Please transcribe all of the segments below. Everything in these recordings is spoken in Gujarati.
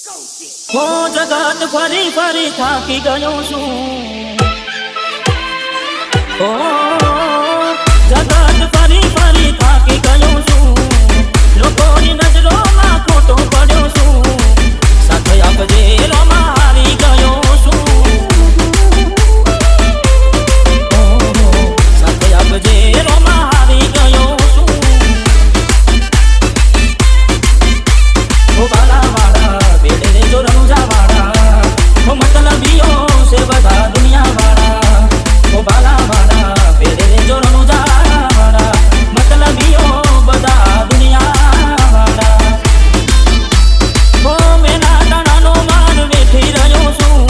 હો જગત ફરી ફરી થાકી ગયો છું. ઓ જગત ફરી ફરી થાકી ગયો છું. લોકોની નજરોમાં ખોટો પડ્યો છું. સાથે આપજે રોમાં હારી ગયો છું. સાથે આપજે રોમાં હારી ગયો છું. ઓ બાલા વાળા બેડે રે જો રણુજા વાળા. ઓ મતલબીઓ છે બધા દુનિયા વાળા. ઓ બાલા વાળા બેડે રે જો રણુજા વાળા. મતલબીઓ બધા દુનિયા વાળા. ઓ મેના તણાનો માર વેઠી રહ્યો છું.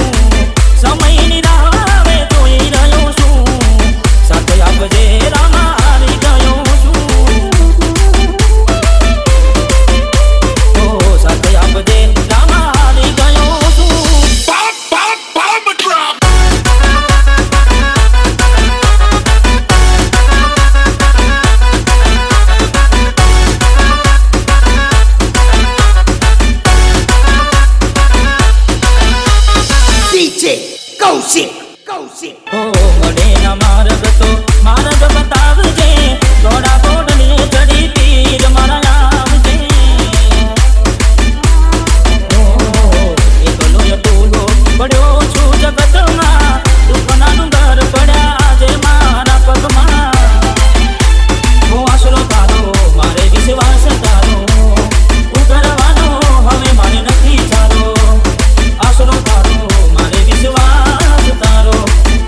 સમયની રાહ હવે જોઈ રહ્યો છું. સાથે આપજે રામા હારી ગયો છું. સાથે આપજે રામા હારી ગયો છું. DJ કૌશિક ઓ મળે ના માર્ગ તો માર્ગ બતાવજે. ઘોડા ઘોડને ચડી તીર મારા આવજે. એકલો એકલો પડ્યો છું જગતમાં. દુઃખના ડુંગર પડ્યા આજે મારા પગમાં. હું આશરો તારો મારે વિશ્વાસ તારો. ઉઘરવાનો હવે મારે નથી ચારો. આશરો તારો મારે વિશ્વાસ તારો.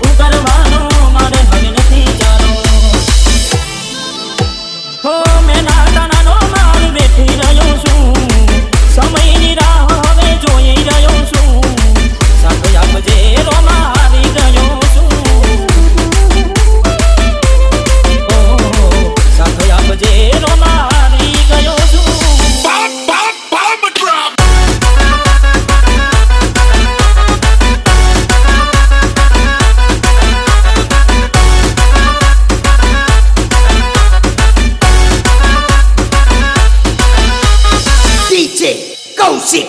ઉઘરવાનો મારે હવે નથી ચારો. હો મેં નાતાનાનો માર બેઠી રહ્યો છું. સમયની રાહ હવે જોઈ રહ્યો છું. સાથે આપજે રોમાં હારી ગયો છું. ઓ સાથે આપજે રોમાં હારી ગયો છું. DJ કૌશિક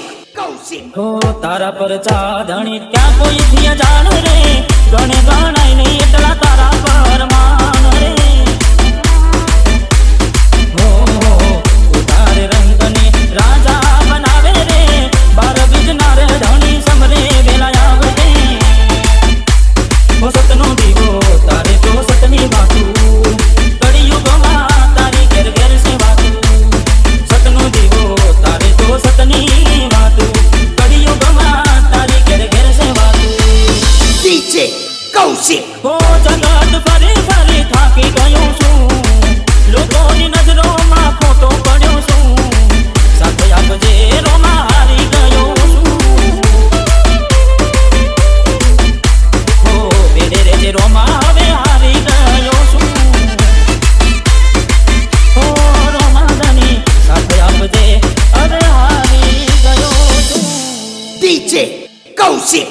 હો તારા પર ચાંદણી ક્યાં કોઈ થી જાણ રે. ગણે ગણાય નહીં એટલા તારા પર માન રે. હો ઉતારે રંગને રાજા બનાવે રે. બાર બીજના રે ધણી સમરે વેલા આવજે. હો સતનો દીવો તારે તો સતની વાતું. કળિયુગમાં તારી ઘેર ઘેર છે વાતું. સતનો દીવો તારે તો સતની વાતું. કળિયુગમાં તારી ઘેર ઘેર છે વાતું. DJ કૌશિક હો જગત ફરી ફરી થાકી ગયો છું. લોકોની નજરોમાં ખોટો પડ્યો છું. સાથે આપજે રોમાં હારી ગયો છું. હો બેડે રે જે રોમાં હવે હારી ગયો છું. હો રોમાં ધની સાથે આપજે હવે હારી ગયો છું. DJ કૌશિક